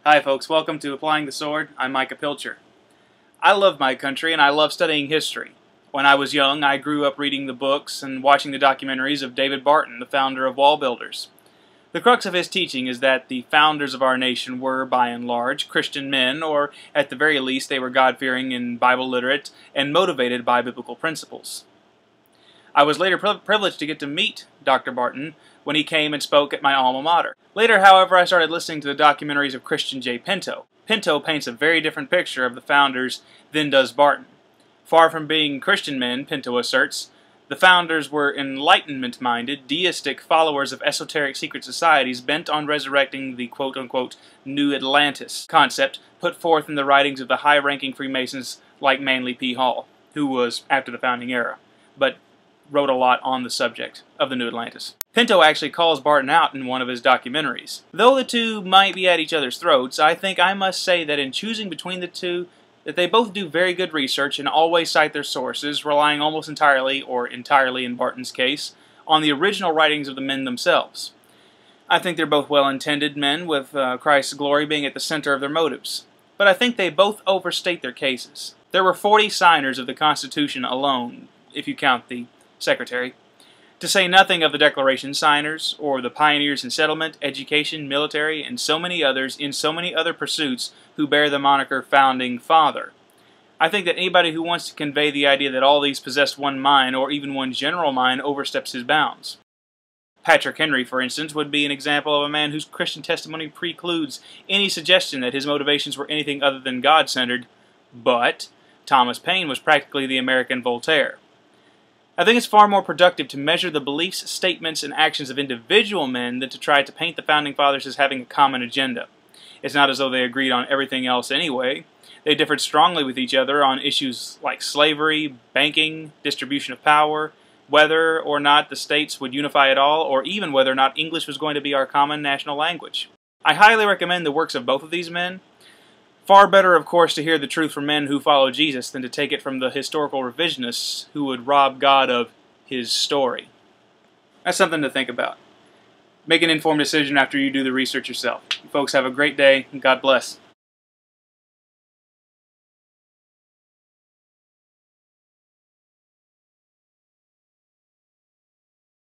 Hi folks, welcome to Applying the Sword. I'm Micah Pilcher. I love my country and I love studying history. When I was young, I grew up reading the books and watching the documentaries of David Barton, the founder of wall builders. The crux of his teaching is that the founders of our nation were, by and large, Christian men, or at the very least they were God-fearing and Bible literate and motivated by biblical principles. I was later privileged to get to meet Dr. Barton when he came and spoke at my alma mater. Later, however, I started listening to the documentaries of Christian J. Pinto. Pinto paints a very different picture of the founders than does Barton. Far from being Christian men, Pinto asserts, the founders were enlightenment-minded, deistic followers of esoteric secret societies bent on resurrecting the quote-unquote New Atlantis concept put forth in the writings of the high-ranking Freemasons like Manly P. Hall, who was after the founding era, but wrote a lot on the subject of the New Atlantis. Pinto actually calls Barton out in one of his documentaries. Though the two might be at each other's throats, I think I must say that in choosing between the two, that they both do very good research and always cite their sources, relying almost entirely, or entirely in Barton's case, on the original writings of the men themselves. I think they're both well-intended men, with Christ's glory being at the center of their motives. But I think they both overstate their cases. There were 40 signers of the Constitution alone, if you count the Secretary, to say nothing of the Declaration signers, or the pioneers in settlement, education, military, and so many others in so many other pursuits who bear the moniker Founding Father. I think that anybody who wants to convey the idea that all these possess one mind, or even one general mind, oversteps his bounds. Patrick Henry, for instance, would be an example of a man whose Christian testimony precludes any suggestion that his motivations were anything other than God-centered, but Thomas Paine was practically the American Voltaire. I think it's far more productive to measure the beliefs, statements, and actions of individual men than to try to paint the Founding Fathers as having a common agenda. It's not as though they agreed on everything else anyway. They differed strongly with each other on issues like slavery, banking, distribution of power, whether or not the states would unify at all, or even whether or not English was going to be our common national language. I highly recommend the works of both of these men. Far better, of course, to hear the truth from men who follow Jesus than to take it from the historical revisionists who would rob God of His story. That's something to think about. Make an informed decision after you do the research yourself. You folks have a great day, and God bless.